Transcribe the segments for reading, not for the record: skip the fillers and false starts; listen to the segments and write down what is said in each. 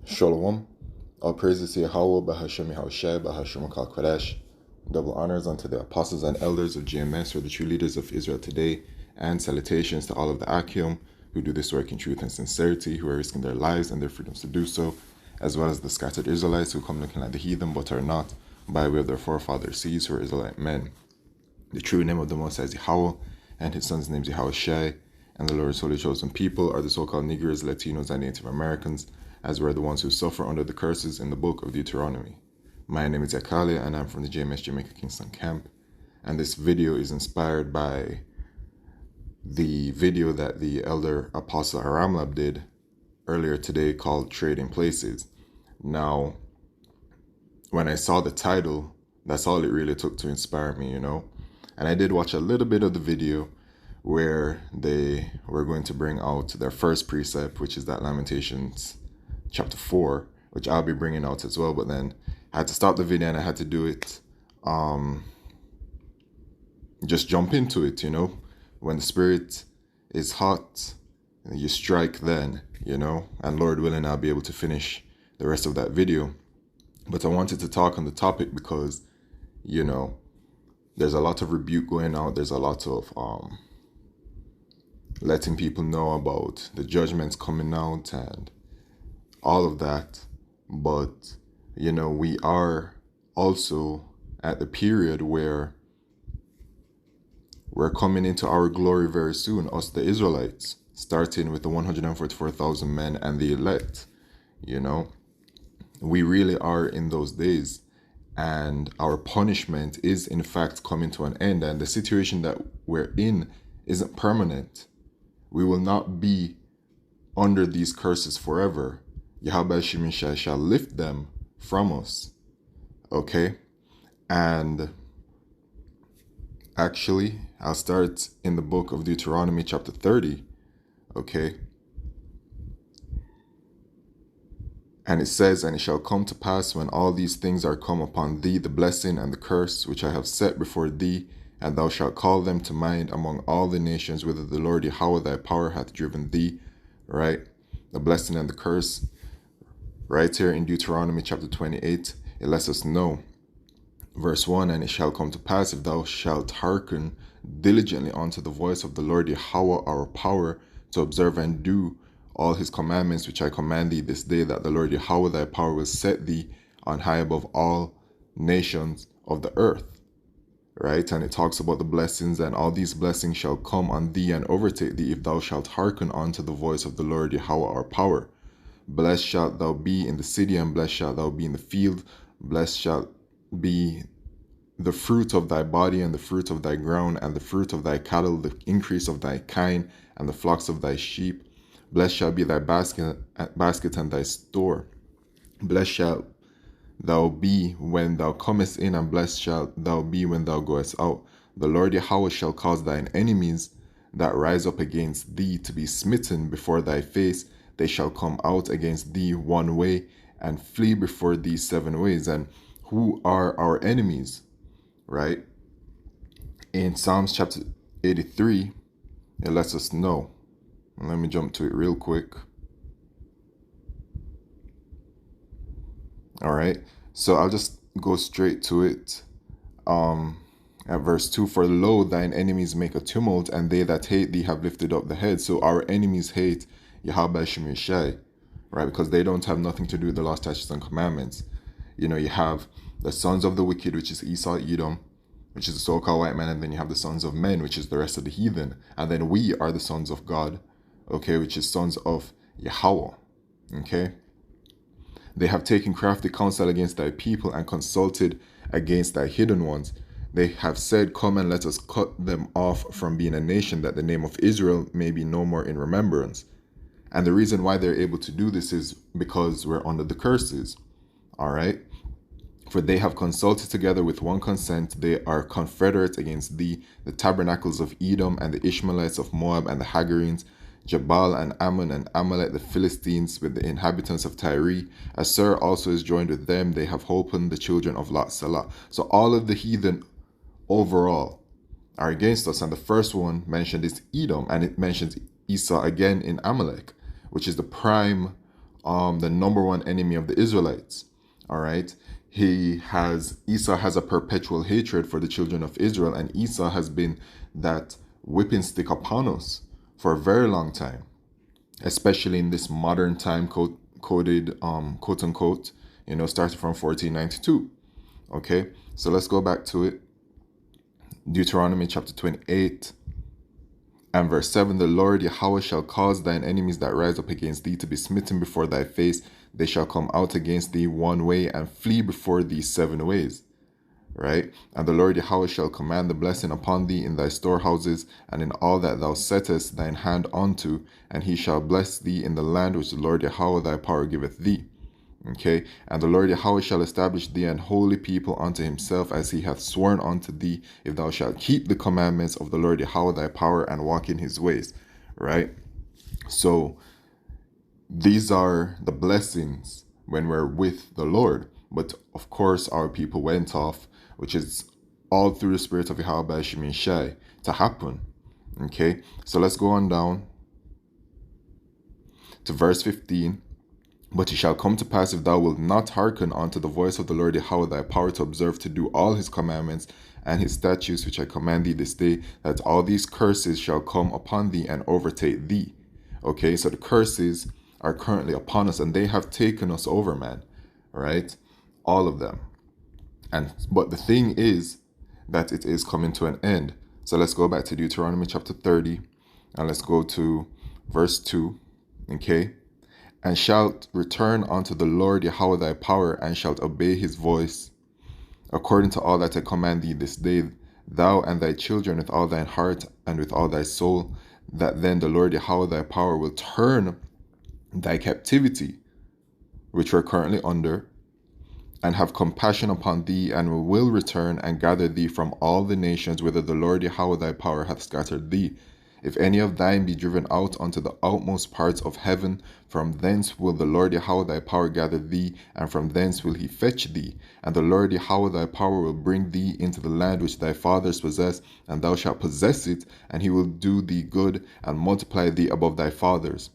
Shalom. All praises to Yahweh, Bahashem Yahushai, Bahashem Makal Kodesh. Double honors unto the apostles and elders of GMS, or the true leaders of Israel today, and salutations to all of the Akim who do this work in truth and sincerity, who are risking their lives and their freedoms to do so, as well as the scattered Israelites who come looking like the heathen but are not, by way of their forefathers' seeds who are Israelite men. The true name of the Most High is Yahweh, and his son's name is Yahushai, and the Lord's holy chosen people are the so-called Negroes, Latinos, and Native Americans, as were the ones who suffer under the curses in the book of Deuteronomy. My name is Yakalia, and I'm from the JMS Jamaica Kingston camp, and this video is inspired by the video that the elder Apostle Aramlab did earlier today called Trading Places. Now, when I saw the title, that's all it really took to inspire me, and I did watch a little bit of the video where they were going to bring out their first precept, which is that Lamentations chapter 4, which I'll be bringing out as well. But then I had to stop the video and I had to do it, just jump into it, when the spirit is hot, you strike then, and Lord willing, I'll be able to finish the rest of that video. But I wanted to talk on the topic because, there's a lot of rebuke going out. There's a lot of letting people know about the judgments coming out and all of that. But, we are also at the period where we're coming into our glory very soon, us the Israelites, starting with the 144,000 men and the elect. We really are in those days, and our punishment is in fact coming to an end, and the situation that we're in isn't permanent. We will not be under these curses forever. Yahweh Shemishai shall lift them from us. Okay? And actually, I'll start in the book of Deuteronomy chapter 30. Okay? And it says, "And it shall come to pass when all these things are come upon thee, the blessing and the curse which I have set before thee, and thou shalt call them to mind among all the nations whither the Lord Yahweh thy power hath driven thee," right? The blessing and the curse, right here in Deuteronomy chapter 28, it lets us know. Verse 1, "And it shall come to pass, if thou shalt hearken diligently unto the voice of the Lord Yahweh our power, to observe and do all his commandments which I command thee this day, that the Lord Yahweh thy power will set thee on high above all nations of the earth." Right? And it talks about the blessings, and all these blessings shall come on thee and overtake thee if thou shalt hearken unto the voice of the Lord Yahweh our power. Blessed shalt thou be in the city, and blessed shalt thou be in the field. Blessed shalt be the fruit of thy body, and the fruit of thy ground, and the fruit of thy cattle, the increase of thy kine, and the flocks of thy sheep. Blessed shall be thy basket and thy store. Blessed shalt thou be when thou comest in, and blessed shalt thou be when thou goest out. The Lord Yahweh shall cause thine enemies that rise up against thee to be smitten before thy face. They shall come out against thee one way, and flee before thee 7 ways. And who are our enemies? Right? In Psalms chapter 83, it lets us know. Let me jump to it real quick. All right, so I'll just go straight to it. At verse 2, "For lo, thine enemies make a tumult, and they that hate thee have lifted up the head." So our enemies hate Yahweh Shemishai, right? Because they don't have nothing to do with the law, statutes, and commandments. You have the sons of the wicked, which is Esau, Edom, which is the so-called white man, and then you have the sons of men, which is the rest of the heathen, and then we are the sons of God, okay, which is sons of Yahweh, okay? "They have taken crafty counsel against thy people, and consulted against thy hidden ones. They have said, Come and let us cut them off from being a nation, that the name of Israel may be no more in remembrance." And the reason why they're able to do this is because we're under the curses, all right? "For they have consulted together with one consent. They are confederate against thee, the tabernacles of Edom, and the Ishmaelites of Moab, and the Hagarenes, Jabal and Ammon and Amalek, the Philistines, with the inhabitants of Tyre. Assur also is joined with them. They have holpen the children of Lot Salah." So all of the heathen overall are against us. And the first one mentioned is Edom, and it mentions Esau again in Amalek, which is the prime the number one enemy of the Israelites. All right. Esau has a perpetual hatred for the children of Israel, and Esau has been that whipping stick upon us for a very long time, especially in this modern time coded quote unquote, starting from 1492. Okay, so let's go back to it. Deuteronomy chapter 28 and verse 7. The Lord Yahweh shall cause thine enemies that rise up against thee to be smitten before thy face. They shall come out against thee one way and flee before thee 7 ways. Right? And the Lord Yahweh shall command the blessing upon thee in thy storehouses and in all that thou settest thine hand unto, and he shall bless thee in the land which the Lord Yahweh thy power giveth thee. Okay, and the Lord Yahweh shall establish thee an holy people unto himself, as he hath sworn unto thee, if thou shalt keep the commandments of the Lord Yahweh thy power and walk in his ways. Right? So these are the blessings when we're with the Lord. But of course, our people went off, which is all through the spirit of Yahweh Shemin Shai to happen. Okay, so let's go on down to verse 15. But it shall come to pass, if thou wilt not hearken unto the voice of the Lord Yahweh thy power to observe to do all his commandments and his statutes which I command thee this day, that all these curses shall come upon thee and overtake thee. Okay, so the curses are currently upon us, and they have taken us over, man. Right? All of them. But the thing is that it is coming to an end. So let's go back to Deuteronomy chapter 30, and let's go to verse 2. Okay? And shalt return unto the Lord Yahweh thy power, and shalt obey his voice, according to all that I command thee this day, thou and thy children with all thine heart and with all thy soul, that then the Lord Yahweh thy power will turn thy captivity, which we're currently under, and have compassion upon thee, and will return and gather thee from all the nations whither the Lord Yahweh thy power hath scattered thee. If any of thine be driven out unto the outmost parts of heaven, from thence will the Lord Yahweh thy power gather thee, and from thence will he fetch thee. And the Lord Yahweh thy power will bring thee into the land which thy fathers possessed, and thou shalt possess it, and he will do thee good, and multiply thee above thy fathers.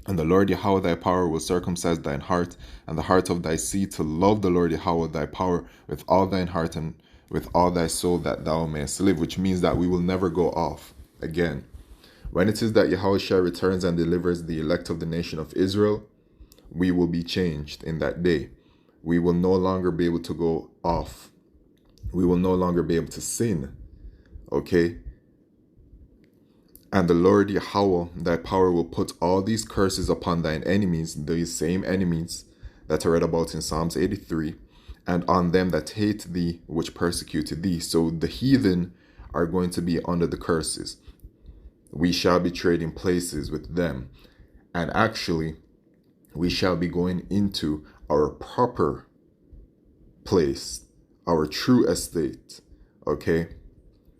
And the Lord Yahweh thy power will circumcise thine heart, and the heart of thy seed, to love the Lord Yahweh thy power with all thine heart and with all thy soul, that thou mayest live. Which means that we will never go off again. When it is that Yahushua returns and delivers the elect of the nation of Israel, we will be changed in that day. We will no longer be able to go off. We will no longer be able to sin. Okay? And the Lord Yahweh, thy power, will put all these curses upon thine enemies, these same enemies that are read about in Psalms 83, and on them that hate thee, which persecuted thee. So the heathen are going to be under the curses. We shall be trading places with them. And actually, we shall be going into our proper place, our true estate, okay?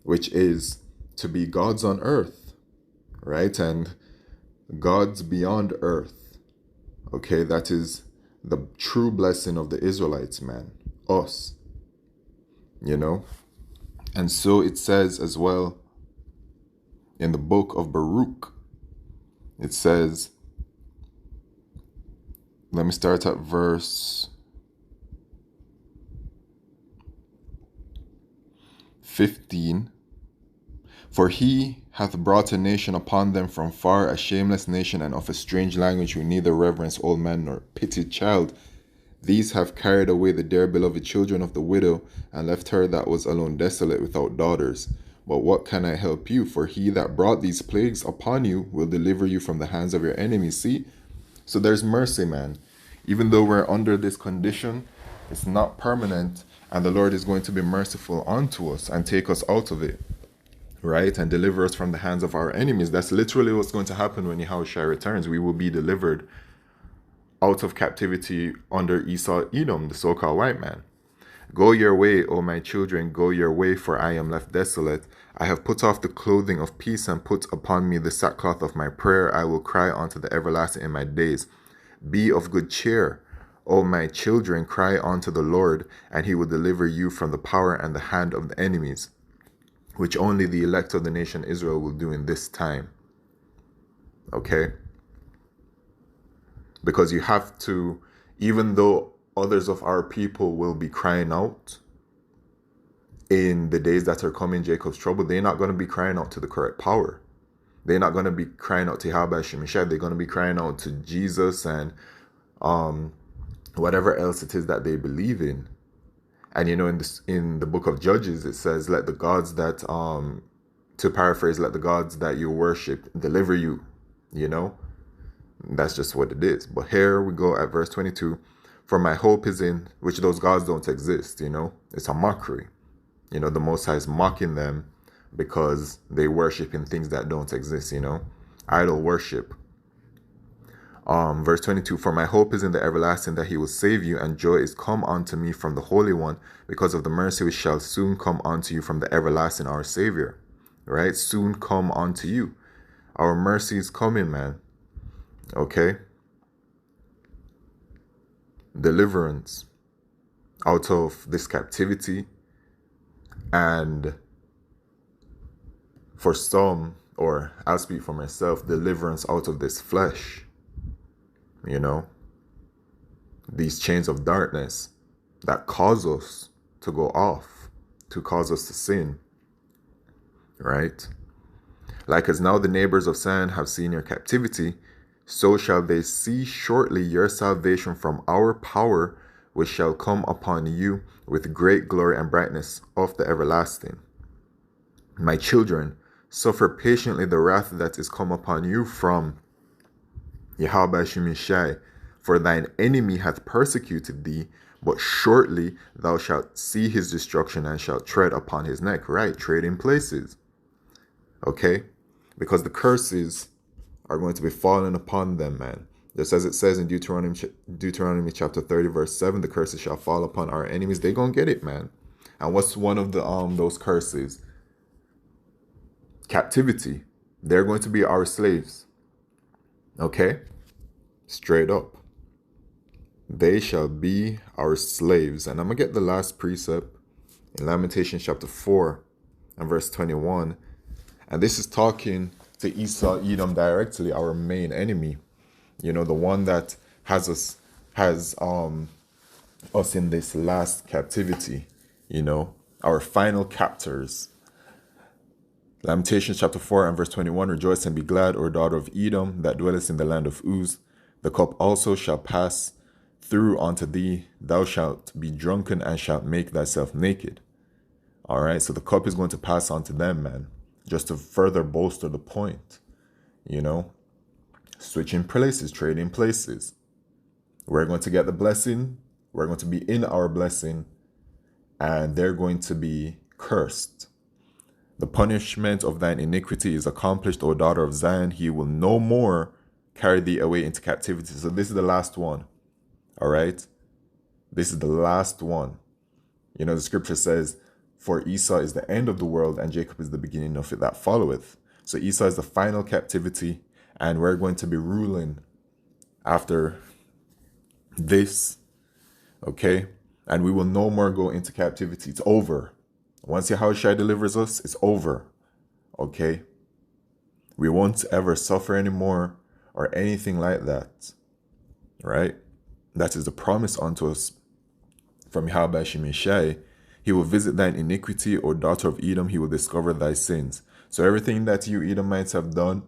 Which is to be gods on earth, right? And gods beyond earth, okay? That is the true blessing of the Israelites, man. Us, And so it says as well in the book of Baruch, it says, let me start at verse 15. For he hath brought a nation upon them from far, a shameless nation, and of a strange language, who neither reverence old man nor pity child. These have carried away the dear beloved children of the widow, and left her that was alone desolate without daughters. But what can I help you? For he that brought these plagues upon you will deliver you from the hands of your enemies. See? So there's mercy, man. Even though we're under this condition, it's not permanent, and the Lord is going to be merciful unto us and take us out of it, right? And deliver us from the hands of our enemies. That's literally what's going to happen when Yahushua returns. We will be delivered out of captivity under Esau Edom, the so-called white man. Go your way, O my children, go your way, for I am left desolate. I have put off the clothing of peace, and put upon me the sackcloth of my prayer. I will cry unto the everlasting in my days. Be of good cheer, O my children, cry unto the Lord, and he will deliver you from the power and the hand of the enemies, which only the elect of the nation Israel will do in this time. Okay? Because you have to, even though others of our people will be crying out in the days that are coming, Jacob's trouble, they're not going to be crying out to the correct power. They're not going to be crying out to Yahweh Shemishai. They're going to be crying out to Jesus and whatever else it is that they believe in. And in the book of Judges, it says, let the gods that, to paraphrase, let the gods that you worship deliver you, That's just what it is. But here we go at verse 22. For my hope is in, which those gods don't exist, It's a mockery. The Most High is mocking them because they worship in things that don't exist, Idol worship. Verse 22, for my hope is in the everlasting, that he will save you, and joy is come unto me from the Holy One, because of the mercy which shall soon come unto you from the everlasting, our Savior. Right? Soon come unto you. Our mercy is coming, man. Okay? Deliverance out of this captivity. And for some, or I'll speak for myself, deliverance out of this flesh. These chains of darkness that cause us to go off, to cause us to sin, right? Like as now the neighbors of Zion have seen your captivity, so shall they see shortly your salvation from our power, which shall come upon you with great glory and brightness of the everlasting. My children, suffer patiently the wrath that is come upon you from Yahweh Shemishai, for thine enemy hath persecuted thee, but shortly thou shalt see his destruction and shalt tread upon his neck. Right, trading places. Okay? Because the curses are going to be falling upon them, man. Just as it says in Deuteronomy chapter 30, verse 7, the curses shall fall upon our enemies. They gonna get it, man. And what's one of the those curses? Captivity. They're going to be our slaves. Okay? Straight up. They shall be our slaves. And I'm going to get the last precept in Lamentations chapter 4 and verse 21. And this is talking to Esau, Edom directly, our main enemy. The one that has us in this last captivity. Our final captors. Lamentations chapter 4 and verse 21. Rejoice and be glad, O daughter of Edom, that dwellest in the land of Uz. The cup also shall pass through unto thee. Thou shalt be drunken and shalt make thyself naked. All right, so the cup is going to pass on to them, man. Just to further bolster the point. Switching places, trading places. We're going to get the blessing. We're going to be in our blessing. And they're going to be cursed. The punishment of thine iniquity is accomplished, O daughter of Zion. He will no more carry thee away into captivity. So this is the last one. All right? This is the last one. The scripture says, for Esau is the end of the world, and Jacob is the beginning of it that followeth. So Esau is the final captivity, and we're going to be ruling after this. Okay? And we will no more go into captivity. It's over. Once Yahushua delivers us, it's over. Okay? We won't ever suffer anymore or anything like that. Right? That is the promise unto us from Yahweh Shemishai. He will visit thine iniquity, O daughter of Edom. He will discover thy sins. So everything that you Edomites have done,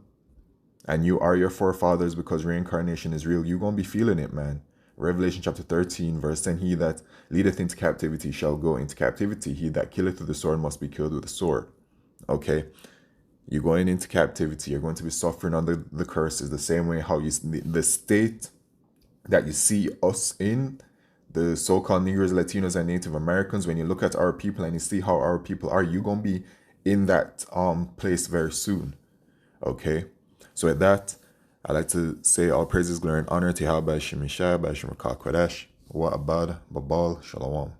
and you are your forefathers because reincarnation is real, you're going to be feeling it, man. Revelation chapter 13, verse 10, he that leadeth into captivity shall go into captivity. He that killeth with the sword must be killed with the sword. Okay? You're going into captivity. You're going to be suffering under the curses the same way how the state that you see us in, the so-called Negroes, Latinos, and Native Americans, when you look at our people and you see how our people are, you're going to be in that place very soon. Okay? So with that, I'd like to say all praises, glory, and honor to Yahweh Shemishai, Bashim Kodesh, Wa Abad, Babal, Shalom.